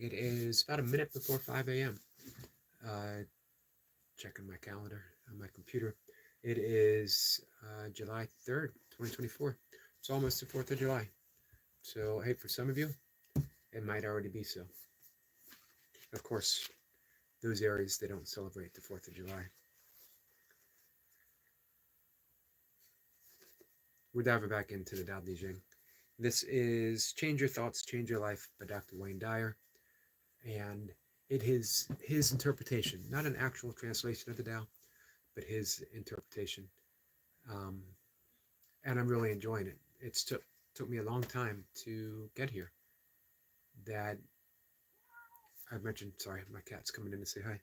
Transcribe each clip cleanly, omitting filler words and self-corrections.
It is about a minute before 5 a.m. Uh, checking my calendar on my computer. It is July 3rd, 2024. It's almost the 4th of July. So, hey, for some of you, it might already be so. Of course, those areas, they don't celebrate the 4th of July. We're diving back into the Tao Te Ching. This is Change Your Thoughts, Change Your Life by Dr. Wayne Dyer. And it is his interpretation, not an actual translation of the Tao, but his interpretation. Um, and I'm really enjoying it. It's took me a long time to get here. That I mentioned, sorry, my cat's coming in to say hi.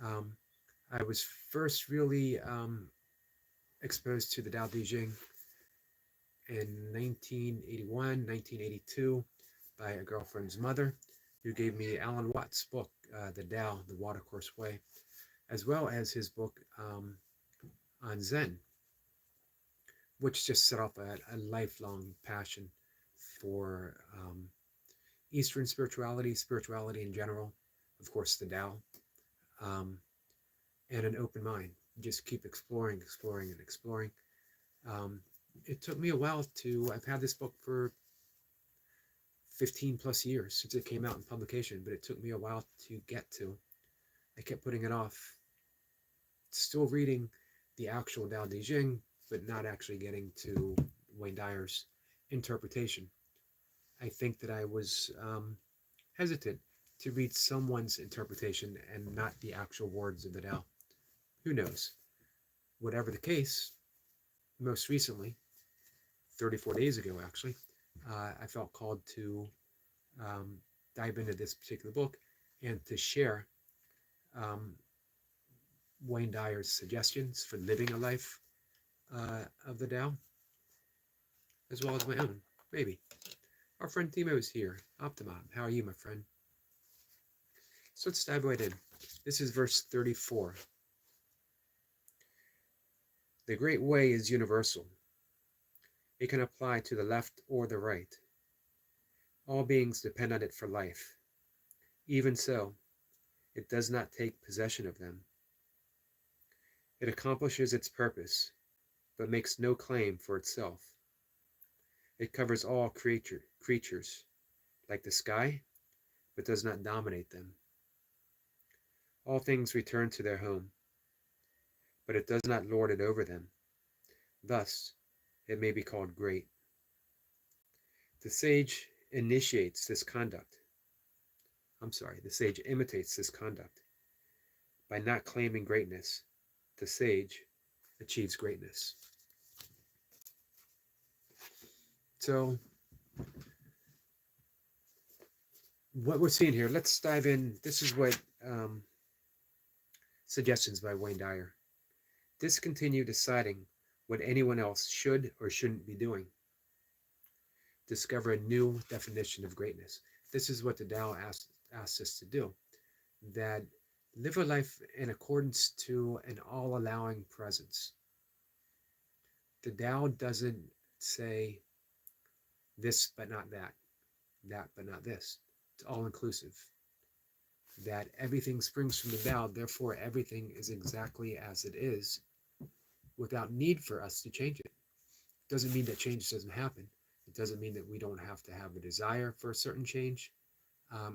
Um, I was first really exposed to the Tao Te Ching in 1981, 1982 by a girlfriend's mother who gave me Alan Watts' book, The Tao, The Watercourse Way, as well as his book on Zen, which just set off a lifelong passion for Eastern spirituality, spirituality in general, of course, the Tao, um, and an open mind. Just keep exploring, exploring, and exploring. Um, it took me a while I've had this book for 15 plus years since it came out in publication, but it took me a while to get to. I kept putting it off. Still reading the actual Tao Te Ching, but not actually getting to Wayne Dyer's interpretation. I think that I was hesitant to read someone's interpretation and not the actual words of the Tao. Who knows? Whatever the case, most recently, 34 days ago actually, I felt called to dive into this particular book and to share Wayne Dyer's suggestions for living a life of the Tao, as well as my own, maybe. Our friend Timo is here. Optimum, how are you, my friend? So let's dive right in. This is verse 34. The great way is universal. It can apply to the left or the right. All beings depend on it for life. Even so, it does not take possession of them. It accomplishes its purpose, but makes no claim for itself. It covers all creatures, like the sky, but does not dominate them. All things return to their home, but it does not lord it over them. Thus, it may be called great. The sage imitates this conduct. By not claiming greatness, the sage achieves greatness. So, what we're seeing here, let's dive in. This is what suggestions by Wayne Dyer. Discontinue deciding what anyone else should or shouldn't be doing. Discover a new definition of greatness. This is what the Tao asks us to do. That live a life in accordance to an all-allowing presence. The Tao doesn't say this but not that, that but not this. It's all-inclusive. That everything springs from the Tao, therefore everything is exactly as it is, without need for us to change it. Doesn't mean that change doesn't happen. It doesn't mean that we don't have to have a desire for a certain change.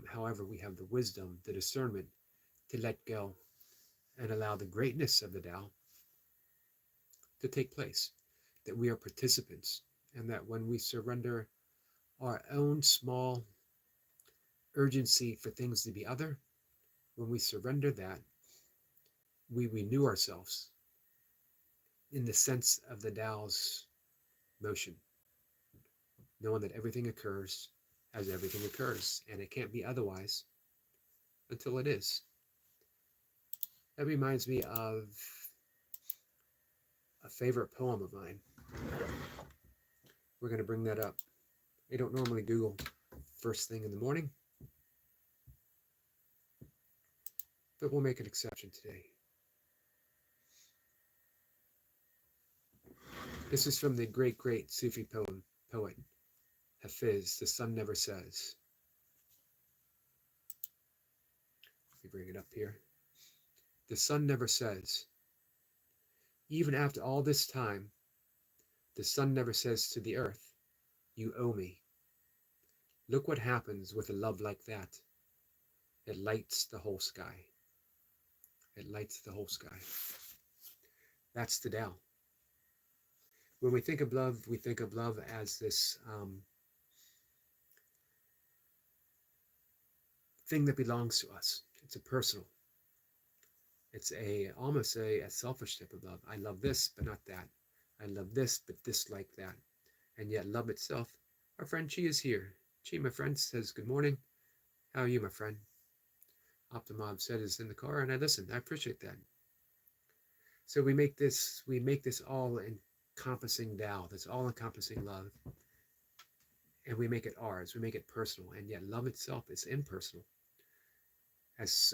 However, we have the wisdom, the discernment to let go and allow the greatness of the Tao to take place. That we are participants, and that when we surrender our own small urgency for things to be other, when we surrender that, we renew ourselves in the sense of the Tao's motion, knowing that everything occurs as everything occurs, and it can't be otherwise until it is. That reminds me of a favorite poem of mine. We're going to bring that up. I don't normally Google first thing in the morning, but we'll make an exception today. This is from the great Sufi poet, Hafiz, The Sun Never Says. bring it up here. The sun never says, even after all this time, the sun never says to the earth, you owe me. Look what happens with a love like that. It lights the whole sky. It lights the whole sky. That's the Tao. When we think of love as this thing that belongs to us. It's a personal. It's almost a selfish type of love. I love this, but not that. I love this, but dislike that. And yet love itself. Our friend Chi is here. Chi, my friend, says, good morning. How are you, my friend? Optimob said is in the car, and I listened. I appreciate that. So we make this all-encompassing Tao, this all-encompassing love. And we make it ours. We make it personal. And yet love itself is impersonal. As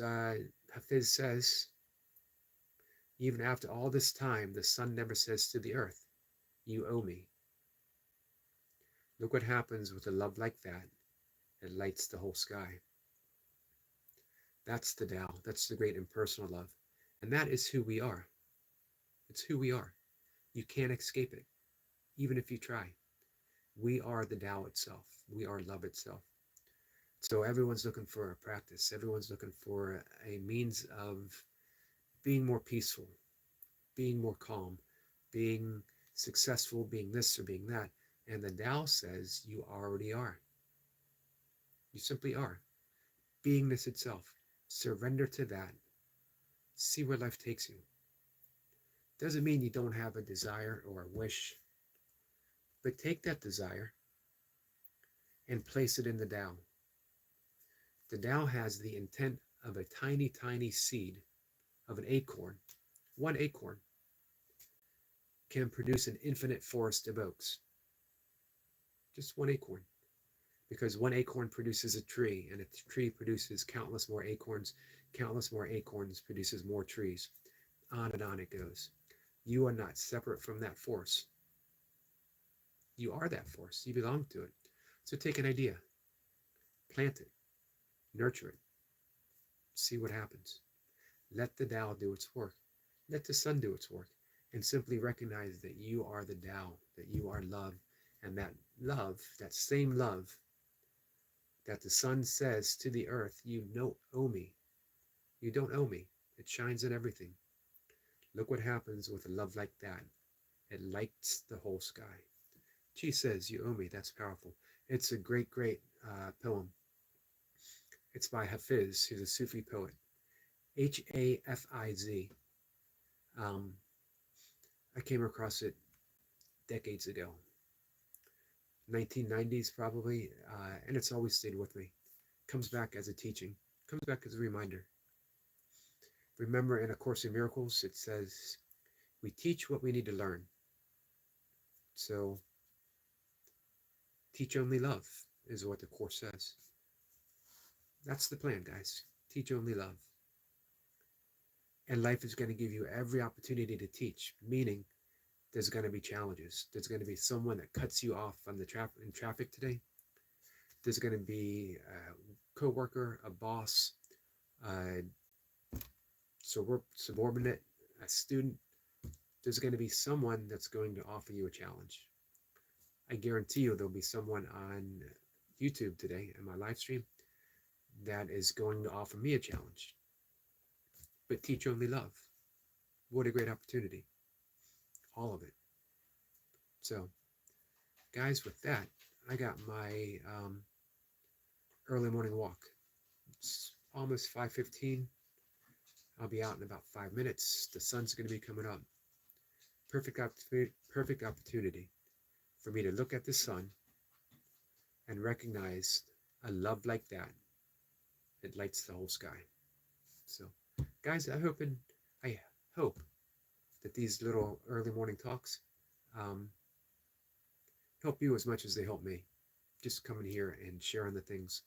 Hafiz says, even after all this time, the sun never says to the earth, you owe me. Look what happens with a love like that. It lights the whole sky. That's the Tao. That's the great impersonal love. And that is who we are. It's who we are. You can't escape it, even if you try. We are the Tao itself. We are love itself. So everyone's looking for a practice. Everyone's looking for a means of being more peaceful, being more calm, being successful, being this or being that. And the Tao says you already are. You simply are. Beingness itself. Surrender to that. See where life takes you. Doesn't mean you don't have a desire or a wish, but take that desire and place it in the Tao. The Tao has the intent of a tiny, tiny seed of an acorn. One acorn can produce an infinite forest of oaks. Just one acorn. Because one acorn produces a tree, and a tree produces countless more acorns. Countless more acorns produces more trees. On and on it goes. You are not separate from that force. You are that force. You belong to it. So take an idea. Plant it. Nurture it. See what happens. Let the Tao do its work. Let the sun do its work. And simply recognize that you are the Tao, that you are love. And that love, that same love, that the sun says to the earth, you don't owe me. You don't owe me. It shines in everything. Look what happens with a love like that. It lights the whole sky. Chi says, you owe me. That's powerful. It's a great, great poem. It's by Hafiz, who's a Sufi poet. Hafiz. I came across it decades ago. 1990s probably, and it's always stayed with me. Comes back as a teaching. Comes back as a reminder. Remember, in A Course in Miracles, it says, we teach what we need to learn. So, teach only love is what the Course says. That's the plan, guys. Teach only love. And life is going to give you every opportunity to teach, meaning there's going to be challenges. There's going to be someone that cuts you off on in traffic today. There's going to be a co-worker, a boss, subordinate, a student. There's going to be someone that's going to offer you a challenge. I guarantee you there'll be someone on YouTube today in my live stream that is going to offer me a challenge. But teach only love. What a great opportunity. All of it. So, guys, with that, I got my early morning walk. It's almost 5:15. I'll be out in about 5 minutes. The sun's going to be coming up. Perfect opportunity for me to look at the sun and recognize a love like that. It lights the whole sky. So, guys, I hope that these little early morning talks help you as much as they help me. Just coming here and sharing the things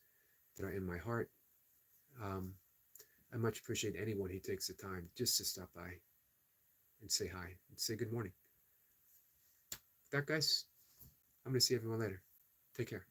that are in my heart. I much appreciate anyone who takes the time just to stop by and say hi and say good morning. With that, guys, I'm going to see everyone later. Take care.